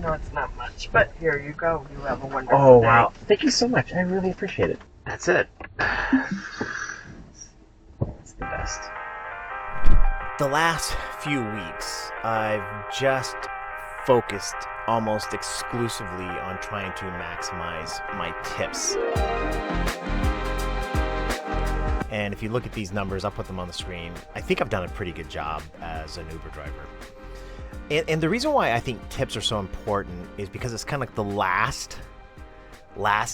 know it's not much, but here you go. You have a Oh, wonderful day. wow. Thank you so much. I really appreciate it. That's it. It's the best. The last few weeks, I've just focused almost exclusively on trying to maximize my tips. And if you look at these numbers, I'll put them on the screen. I think I've done a pretty good job as an Uber driver. And the reason why I think tips are so important is because it's kind of like the last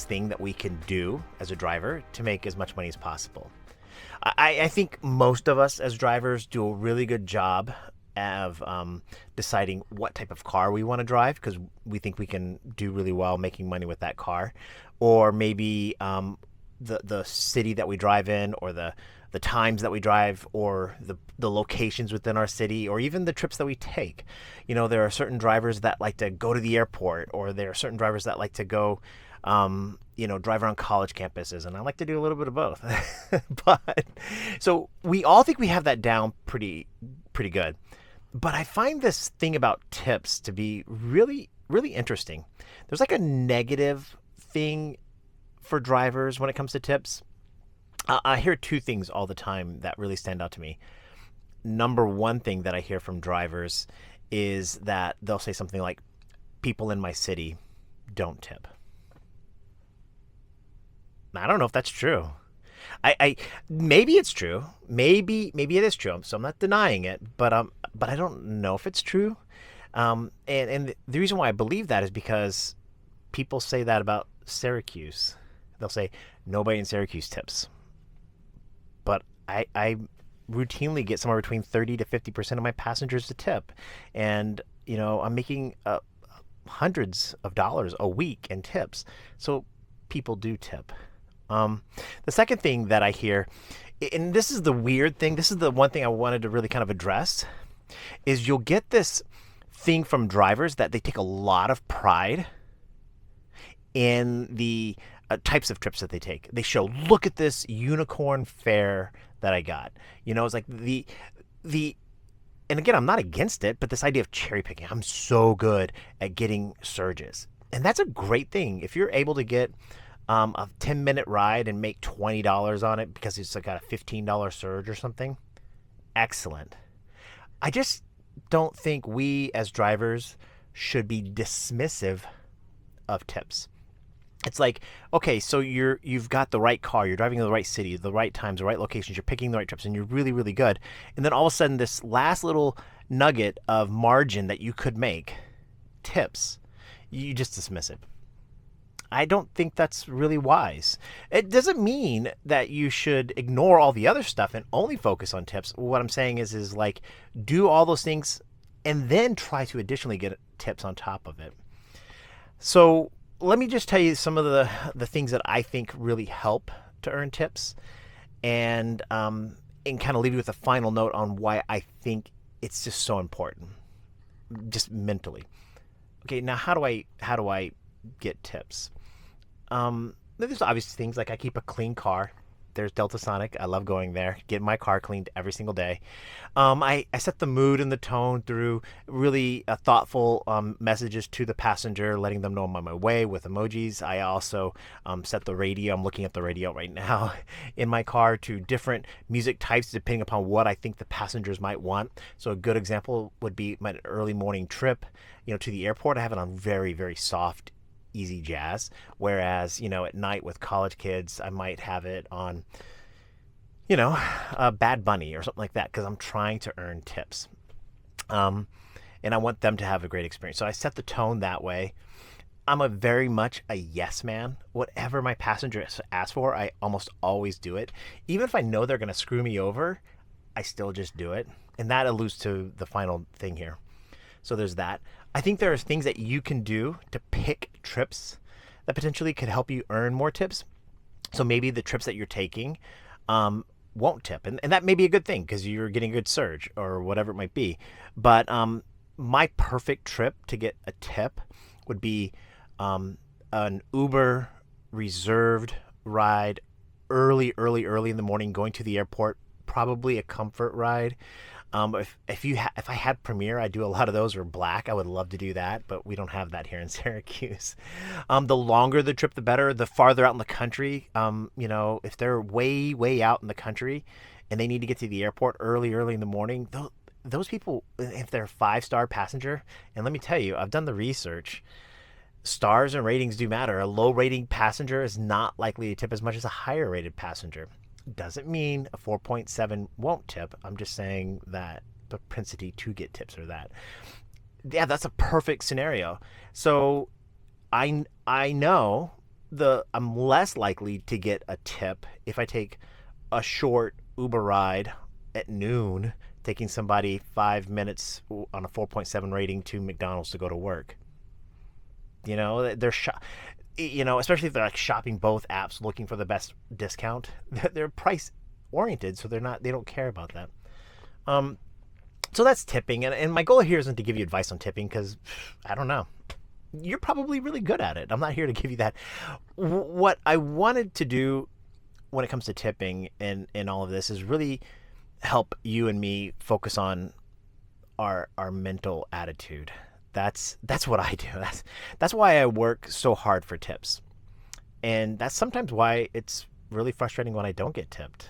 thing that we can do as a driver to make as much money as possible. I think most of us as drivers do a really good job of deciding what type of car we want to drive because we think we can do really well making money with that car, or maybe the city that we drive in, or the times that we drive, or the locations within our city, or even the trips that we take. You know, there are certain drivers that like to go to the airport, or there are certain drivers that like to go drive around college campuses, and I like to do a little bit of both. But so we all think we have that down pretty good. But I find this thing about tips to be really, really interesting. There's like a negative thing for drivers when it comes to tips. I hear two things all the time that really stand out to me. Number one thing that I hear from drivers is that they'll say something like, people in my city don't tip. I don't know if that's true. I maybe it's true. Maybe it is true. So I'm not denying it, but I don't know if it's true. And the reason why I believe that is because people say that about Syracuse. They'll say nobody in Syracuse tips, but I routinely get somewhere between 30 to 50% of my passengers to tip, and I'm making hundreds of dollars a week in tips. So people do tip. The second thing that I hear, and this is the weird thing, this is the one thing I wanted to really kind of address, is you'll get this thing from drivers that they take a lot of pride in the types of trips that they take. They show, look at this unicorn fare that I got. It's like the and again, I'm not against it, but this idea of cherry picking, I'm so good at getting surges. And that's a great thing. If you're able to get a 10-minute ride and make $20 on it because it's got a $15 surge or something, excellent. I just don't think we as drivers should be dismissive of tips. It's like, okay, so you've got the right car, you're driving to the right city, the right times, the right locations, you're picking the right trips, and you're really, really good. And then all of a sudden, this last little nugget of margin that you could make, tips, you just dismiss it. I don't think that's really wise. It doesn't mean that you should ignore all the other stuff and only focus on tips. What I'm saying is like, do all those things and then try to additionally get tips on top of it. So let me just tell you some of the things that I think really help to earn tips, and kind of leave you with a final note on why I think it's just so important, just mentally. Okay, now how do I get tips? There's obvious things like I keep a clean car. There's Delta Sonic. I love going there, getting my car cleaned every single day. I set the mood and the tone through really thoughtful messages to the passenger, letting them know I'm on my way with emojis. I also set the radio. I'm looking at the radio right now in my car to different music types depending upon what I think the passengers might want. So a good example would be my early morning trip, to the airport. I have it on very, very soft, easy jazz, whereas at night with college kids I might have it on Bad Bunny or something like that, because I'm trying to earn tips, and I want them to have a great experience. So I set the tone that way. I'm a very much a yes man. Whatever my passengers ask for, I almost always do it. Even if I know they're going to screw me over, I still just do it. And that alludes to the final thing here. So there's that. I think there are things that you can do to pick trips that potentially could help you earn more tips. So maybe the trips that you're taking won't tip. And that may be a good thing because you're getting a good surge or whatever it might be. But my perfect trip to get a tip would be an Uber reserved ride early in the morning going to the airport, probably a comfort ride. If I had Premiere, I'd do a lot of those, or Black. I would love to do that, but we don't have that here in Syracuse. The longer the trip, the better. The farther out in the country, if they're way out in the country, and they need to get to the airport early in the morning, those people, if they're a 5-star passenger, and let me tell you, I've done the research. Stars and ratings do matter. A low rating passenger is not likely to tip as much as a higher rated passenger. Doesn't mean a 4.7 won't tip. I'm just saying that the propensity to get tips are that. Yeah, that's a perfect scenario. So I know I'm less likely to get a tip if I take a short Uber ride at noon, taking somebody 5 minutes on a 4.7 rating to McDonald's to go to work. Especially if they're like shopping both apps looking for the best discount. They're price oriented, so they don't care about that. So that's tipping, and my goal here isn't to give you advice on tipping, because I don't know. You're probably really good at it. I'm not here to give you that. What I wanted to do when it comes to tipping and all of this is really help you and me focus on our mental attitude. That's what I do. That's why I work so hard for tips. And that's sometimes why it's really frustrating when I don't get tipped.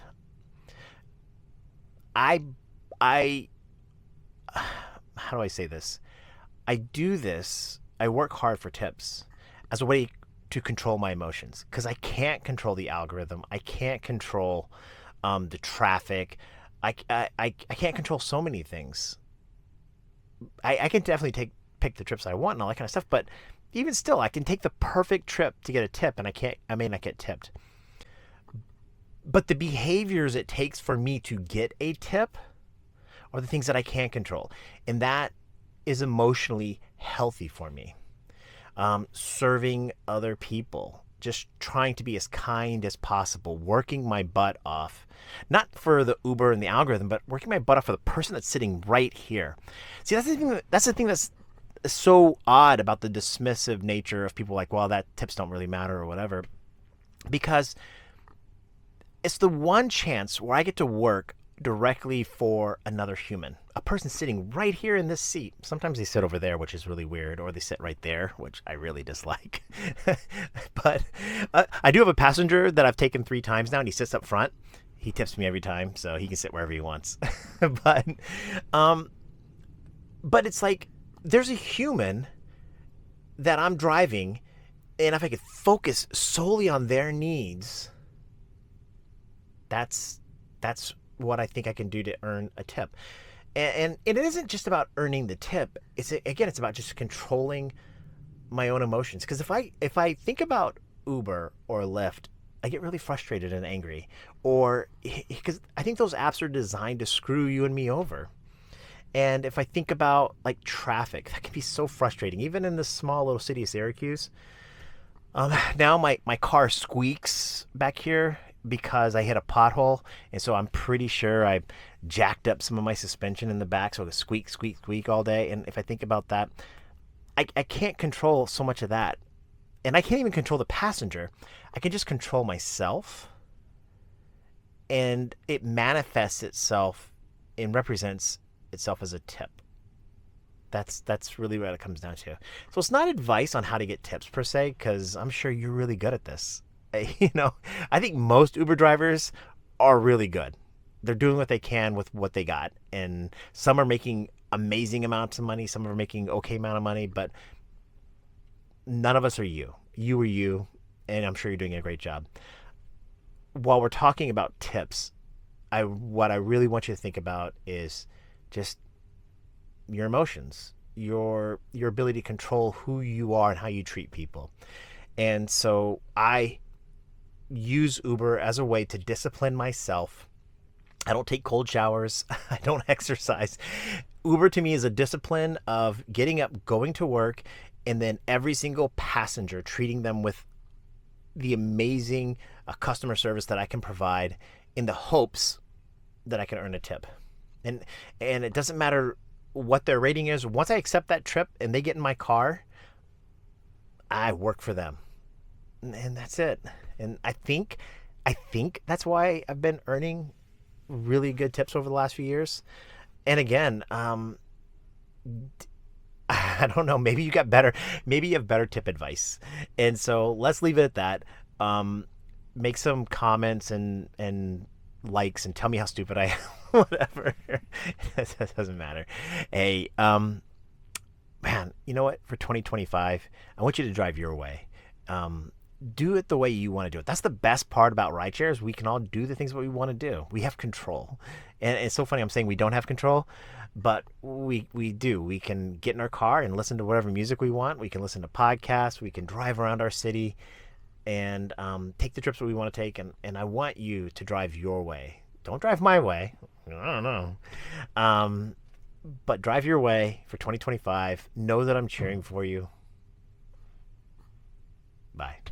I how do I say this? I work hard for tips as a way to control my emotions, because I can't control the algorithm. I can't control the traffic. I can't control so many things. I can definitely pick the trips I want and all that kind of stuff, but even still, I can take the perfect trip to get a tip, and I may not get tipped. But the behaviors it takes for me to get a tip are the things that I can't control, and that is emotionally healthy for me. Serving other people, just trying to be as kind as possible, working my butt off, not for the Uber and the algorithm, but working my butt off for the person that's sitting right here. See, that's the thing that's so odd about the dismissive nature of people, like, well, that tips don't really matter or whatever, because it's the one chance where I get to work directly for another human, a person sitting right here in this seat. Sometimes they sit over there, which is really weird, or they sit right there, which I really dislike. But I do have a passenger that I've taken 3 times now, and he sits up front. He tips me every time, so he can sit wherever he wants. but it's like, there's a human that I'm driving, and if I could focus solely on their needs, that's what I think I can do to earn a tip. And it isn't just about earning the tip. It's about just controlling my own emotions. Because if I think about Uber or Lyft, I get really frustrated and angry. Or because I think those apps are designed to screw you and me over. And if I think about like traffic, that can be so frustrating, even in this small little city of Syracuse. Now my car squeaks back here because I hit a pothole, and so I'm pretty sure I jacked up some of my suspension in the back, so it squeak, squeak, squeak all day. And if I think about that, I can't control so much of that. And I can't even control the passenger. I can just control myself. And it manifests itself and represents itself as a tip. That's really what it comes down to. So it's not advice on how to get tips per se, because I'm sure you're really good at this. I think most Uber drivers are really good. They're doing what they can with what they got, and some are making amazing amounts of money, some are making okay amount of money, but none of us are you. You are you, and I'm sure you're doing a great job. While we're talking about tips, what I really want you to think about is just your emotions, your ability to control who you are and how you treat people. And so I use Uber as a way to discipline myself. I don't take cold showers. I don't exercise. Uber to me is a discipline of getting up, going to work, and then every single passenger, treating them with the amazing customer service that I can provide, in the hopes that I can earn a tip. And it doesn't matter what their rating is. Once I accept that trip and they get in my car, I work for them. And that's it. And I think that's why I've been earning really good tips over the last few years. And again, I don't know. Maybe you got better. Maybe you have better tip advice. And so let's leave it at that. Um, Make some comments and likes and tell me how stupid I am. Whatever. It doesn't matter. Hey, man, you know what? For 2025, I want you to drive your way. Um, do it the way you want to do it. That's the best part about rideshare is we can all do the things that we want to do. We have control, and it's so funny. I'm saying we don't have control, but we do. We can get in our car and listen to whatever music we want. We can listen to podcasts. We can drive around our city and take the trips that we want to take. And I want you to drive your way. Don't drive my way. I don't know. Um, but drive your way for 2025. Know that I'm cheering for you. Bye.